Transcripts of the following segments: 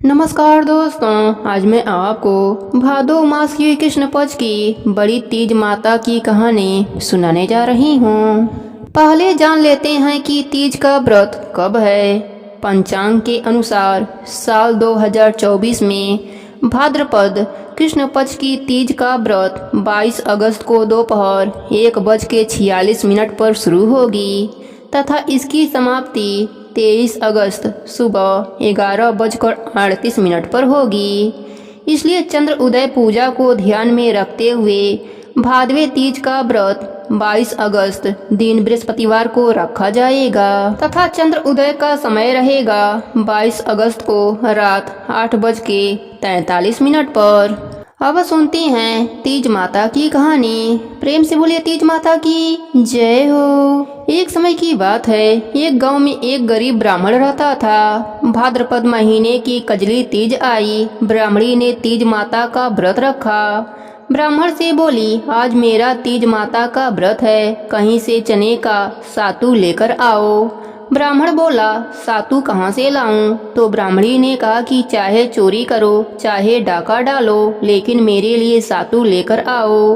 नमस्कार दोस्तों, आज मैं आपको भादो मास की कृष्ण पक्ष की बड़ी तीज माता की कहानी सुनाने जा रही हूँ। पहले जान लेते हैं कि तीज का व्रत कब है। पंचांग के अनुसार साल 2024 में भाद्रपद कृष्ण पक्ष की तीज का व्रत 22 अगस्त को दोपहर 1:46 पर शुरू होगी तथा इसकी समाप्ति 23 अगस्त सुबह 11:38 पर होगी। इसलिए चंद्र उदय पूजा को ध्यान में रखते हुए भादवे तीज का व्रत 22 अगस्त दिन बृहस्पतिवार को रखा जाएगा तथा चंद्र उदय का समय रहेगा 22 अगस्त को रात 8:43 पर। अब सुनते हैं तीज माता की कहानी। प्रेम से बोलिए तीज माता की जय हो। एक समय की बात है, एक गांव में एक गरीब ब्राह्मण रहता था। भाद्रपद महीने की कजली तीज आई। ब्राह्मणी ने तीज माता का व्रत रखा। ब्राह्मण से बोली, आज मेरा तीज माता का व्रत है, कहीं से चने का सातू लेकर आओ। ब्राह्मण बोला, सातू कहाँ से लाऊं? तो ब्राह्मणी ने कहा कि चाहे चोरी करो चाहे डाका डालो, लेकिन मेरे लिए सातू लेकर आओ।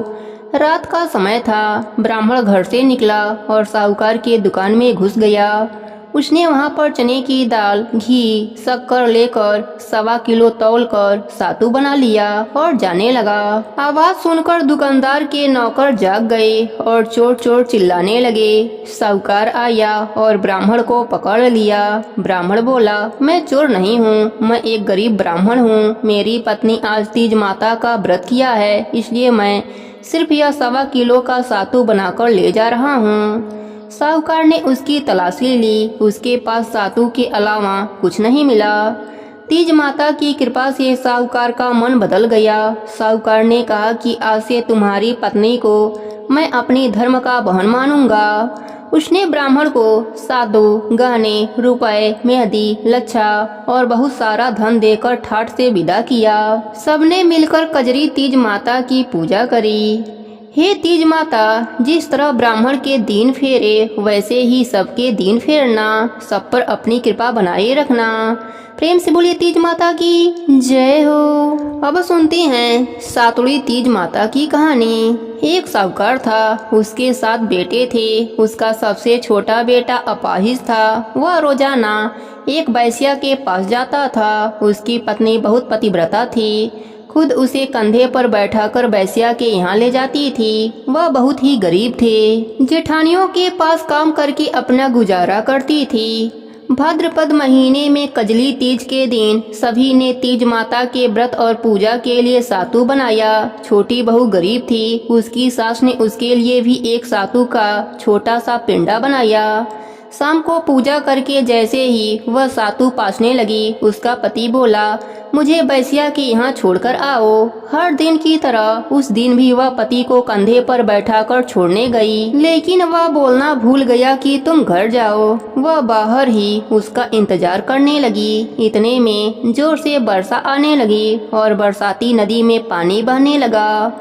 रात का समय था। ब्राह्मण घर से निकला और साहूकार की दुकान में घुस गया। उसने वहां पर चने की दाल, घी, शक्कर लेकर 1.25 किलो तौल कर सातू बना लिया और जाने लगा। आवाज सुनकर दुकानदार के नौकर जाग गए और चोर चोर चिल्लाने लगे। साहूकार आया और ब्राह्मण को पकड़ लिया। ब्राह्मण बोला, मैं चोर नहीं हूँ, मैं एक गरीब ब्राह्मण हूँ। मेरी पत्नी आज तीज माता का व्रत किया है, इसलिए मैं सिर्फ यह 1.25 किलो का सातू बनाकर ले जा रहा हूँ। साहूकार ने उसकी तलाशी ली। उसके पास सातू के अलावा कुछ नहीं मिला। तीज माता की कृपा से साहूकार का मन बदल गया। साहूकार ने कहा कि आज से तुम्हारी पत्नी को मैं अपनी धर्म का बहन मानूंगा। उसने ब्राह्मण को साधु, गहने, रुपए, मेहंदी, लच्छा और बहुत सारा धन देकर ठाठ से विदा किया। सबने मिलकर कजरी तीज माता की पूजा करी। हे तीज माता, जिस तरह ब्राह्मण के दीन फेरे वैसे ही सबके दीन फेरना, सब पर अपनी कृपा बनाए रखना। प्रेम से बोलिए तीज माता की जय हो। अब सुनते हैं सातुड़ी तीज माता की कहानी। एक साहूकार था, उसके 7 बेटे थे। उसका सबसे छोटा बेटा अपाहिज था। वह रोजाना एक वैश्या के पास जाता था। उसकी पत्नी बहुत पतिव्रता थी, खुद उसे कंधे पर बैठाकर वैश्या के यहाँ ले जाती थी। वह बहुत ही गरीब थे, जेठानियों के पास काम करके अपना गुजारा करती थी। भाद्रपद महीने में कजली तीज के दिन सभी ने तीज माता के व्रत और पूजा के लिए सातू बनाया। छोटी बहू गरीब थी, उसकी सास ने उसके लिए भी एक सातू का छोटा सा पिंडा बनाया। शाम को पूजा करके जैसे ही वह सातू पासने लगी, उसका पति बोला, मुझे वैश्या के यहाँ छोड़कर आओ। हर दिन की तरह उस दिन भी वह पति को कंधे पर बैठाकर छोड़ने गई, लेकिन वह बोलना भूल गया कि तुम घर जाओ। वह बाहर ही उसका इंतजार करने लगी। इतने में जोर से वर्षा आने लगी और बरसाती नदी में पानी बहने लगा।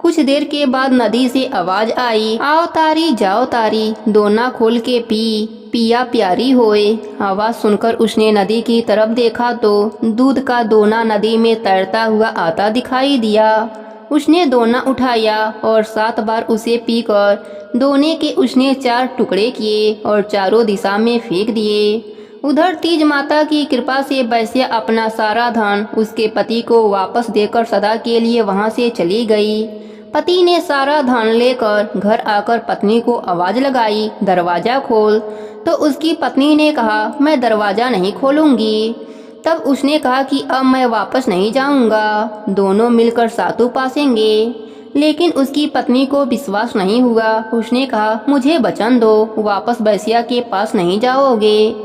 कुछ देर के बाद नदी से आवाज आई, आओ तारी जाओ तारी, दोना खोल के पी, पिया प्यारी होए। आवाज सुनकर उसने नदी की तरफ देखा तो दूध का दोना नदी में तैरता हुआ आता दिखाई दिया। उसने दोना उठाया और 7 बार उसे पीकर दोने के उसने 4 टुकड़े किए और चारों दिशा में फेंक दिए। उधर तीज माता की कृपा से वैश्या अपना सारा धन उसके पति को वापस देकर सदा के लिए वहां से चली गई। पति ने सारा धन लेकर घर आकर पत्नी को आवाज लगाई, दरवाजा खोल। तो उसकी पत्नी ने कहा, मैं दरवाजा नहीं खोलूंगी। तब उसने कहा कि अब मैं वापस नहीं जाऊंगा, दोनों मिलकर सातू पासेंगे। लेकिन उसकी पत्नी को विश्वास नहीं हुआ। उसने कहा, मुझे वचन दो, वापस वैश्या के पास नहीं जाओगे।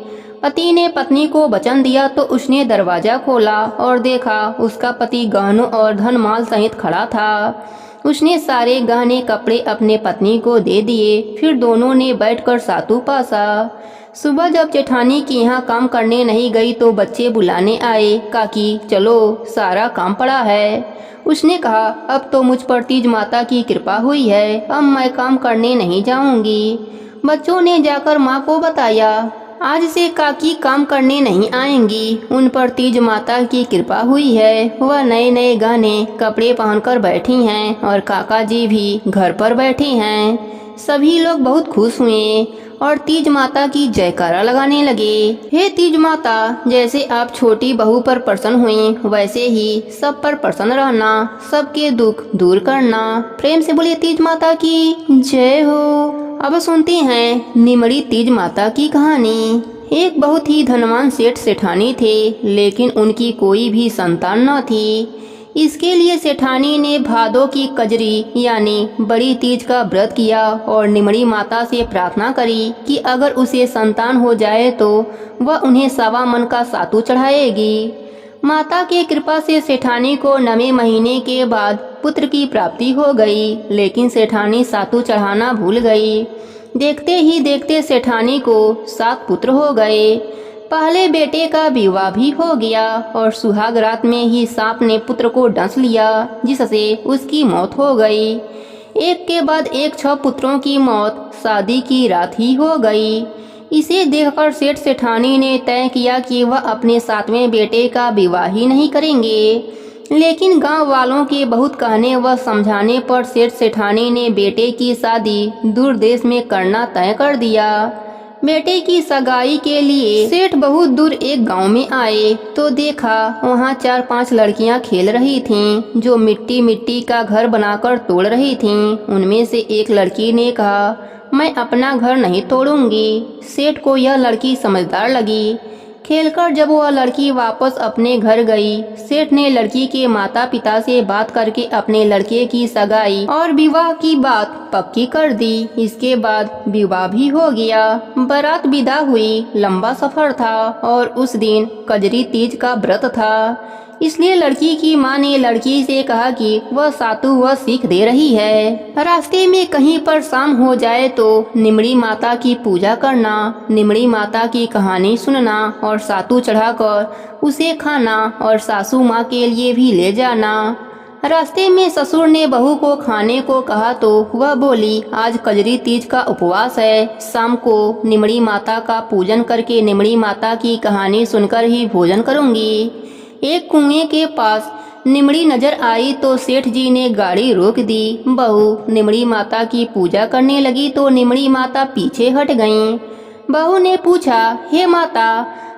पति ने पत्नी को वचन दिया तो उसने दरवाजा खोला और देखा उसका पति गहनों और धन माल सहित खड़ा था। उसने सारे गहने कपड़े अपने पत्नी को दे दिए। फिर दोनों ने बैठकर सातू पासा। सुबह जब जेठानी के यहाँ काम करने नहीं गई तो बच्चे बुलाने आए, काकी चलो सारा काम पड़ा है। उसने कहा, अब तो मुझ पर तीज माता की कृपा हुई है, अब मैं काम करने नहीं जाऊंगी। बच्चों ने जाकर माँ को बताया। आज से काकी काम करने नहीं आएंगी। उन पर तीज माता की कृपा हुई है। वह नए नए गहने कपड़े पहनकर बैठी हैं और काका जी भी घर पर बैठे हैं। सभी लोग बहुत खुश हुए और तीज माता की जयकारा लगाने लगे। हे तीज माता, जैसे आप छोटी बहू पर प्रसन्न हुई वैसे ही सब पर प्रसन्न रहना, सबके दुख दूर करना। प्रेम से बोलिए तीज माता की जय हो। अब सुनते हैं निमड़ी तीज माता की कहानी। एक बहुत ही धनवान सेठ सेठानी थे, लेकिन उनकी कोई भी संतान न थी। इसके लिए सेठानी ने भादों की कजरी यानी बड़ी तीज का व्रत किया और निमड़ी माता से प्रार्थना करी कि अगर उसे संतान हो जाए तो वह उन्हें 1.25 मन का सातू चढ़ाएगी। माता की कृपा से सेठानी को 9वें महीने के बाद पुत्र की प्राप्ति हो गई, लेकिन सेठानी सातू चढ़ाना भूल गई। देखते ही देखते सेठानी को 7 पुत्र हो गए। पहले बेटे का विवाह भी हो गया और सुहाग रात में ही सांप ने पुत्र को डंस लिया, जिससे उसकी मौत हो गई। एक के बाद एक 6 पुत्रों की मौत शादी की रात ही हो गई। इसे देखकर सेठ सेठानी ने तय किया कि वह अपने 7वें बेटे का विवाह ही नहीं करेंगे। लेकिन गांव वालों के बहुत कहने व समझाने पर सेठ सेठानी ने बेटे की शादी दूर देश में करना तय कर दिया। बेटे की सगाई के लिए सेठ बहुत दूर एक गांव में आए तो देखा वहां 4-5 लड़कियां खेल रही थीं, जो मिट्टी मिट्टी का घर बनाकर तोड़ रही थीं। उनमें से एक लड़की ने कहा, मैं अपना घर नहीं तोड़ूंगी। सेठ को यह लड़की समझदार लगी। खेलकर जब वह लड़की वापस अपने घर गई, सेठ ने लड़की के माता पिता से बात करके अपने लड़के की सगाई और विवाह की बात पक्की कर दी। इसके बाद विवाह भी हो गया। बारात विदा हुई। लंबा सफर था और उस दिन कजरी तीज का व्रत था, इसलिए लड़की की माँ ने लड़की से कहा कि वह सातू वह सीख दे रही है। रास्ते में कहीं पर शाम हो जाए तो निमड़ी माता की पूजा करना, निमड़ी माता की कहानी सुनना और सातू चढ़ाकर उसे खाना और सासू माँ के लिए भी ले जाना। रास्ते में ससुर ने बहू को खाने को कहा तो वह बोली, आज कजरी तीज का उपवास है, शाम को निमड़ी माता का पूजन करके निमड़ी माता की कहानी सुनकर ही भोजन करूंगी। एक कुएं के पास निमड़ी नजर आई तो सेठ जी ने गाड़ी रोक दी। बहू निमड़ी माता की पूजा करने लगी तो निमड़ी माता पीछे हट गईं। बहू ने पूछा, हे माता,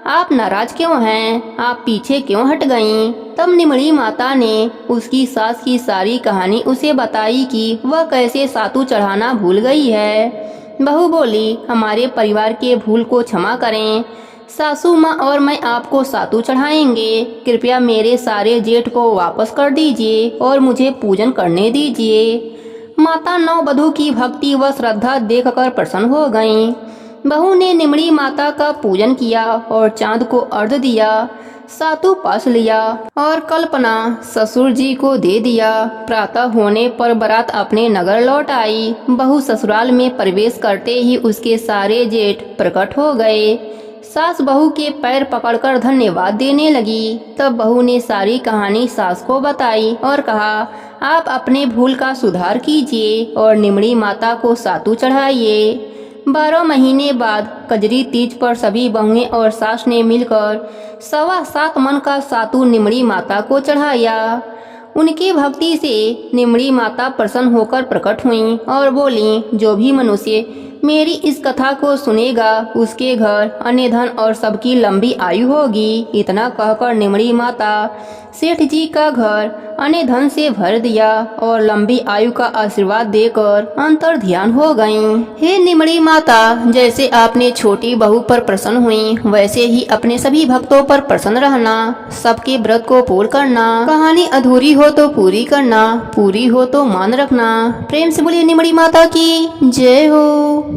आप नाराज क्यों हैं? आप पीछे क्यों हट गईं? तब निमड़ी माता ने उसकी सास की सारी कहानी उसे बताई कि वह कैसे सातू चढ़ाना भूल गई है। बहू बोली, हमारे परिवार के भूल को क्षमा करें, सासू माँ और मैं आपको सातू चढ़ाएंगे। कृपया मेरे सारे जेठ को वापस कर दीजिए और मुझे पूजन करने दीजिए। माता नववधू की भक्ति व श्रद्धा देखकर प्रसन्न हो गईं। बहू ने निमड़ी माता का पूजन किया और चांद को अर्घ्य दिया, सातू पास लिया और कल्पना ससुर जी को दे दिया। प्रातः होने पर बारात अपने नगर लौट आई। बहू ससुराल में प्रवेश करते ही उसके सारे जेठ प्रकट हो गए। सास बहू के पैर पकड़कर धन्यवाद देने लगी। तब बहू ने सारी कहानी सास को बताई और कहा, आप अपने भूल का सुधार कीजिए और निमड़ी माता को सातू चढ़ाइए। 12 महीने बाद कजरी तीज पर सभी बहुएं और सास ने मिलकर 7.25 मन का सातू निमड़ी माता को चढ़ाया। उनकी भक्ति से निमड़ी माता प्रसन्न होकर प्रकट हुई और बोली, जो भी मनुष्य मेरी इस कथा को सुनेगा उसके घर अन्य धन और सबकी लंबी आयु होगी। इतना कहकर निमड़ी माता सेठ जी का घर अन्य धन से भर दिया और लंबी आयु का आशीर्वाद देकर अंतर ध्यान हो गईं। हे निमड़ी माता, जैसे आपने छोटी बहू पर प्रसन्न हुई वैसे ही अपने सभी भक्तों पर प्रसन्न रहना। सबके व्रत को पूर्ण करना। कहानी अधूरी हो तो पूरी करना, पूरी हो तो मान रखना। प्रेम से बोलिए निमड़ी माता की जय हो।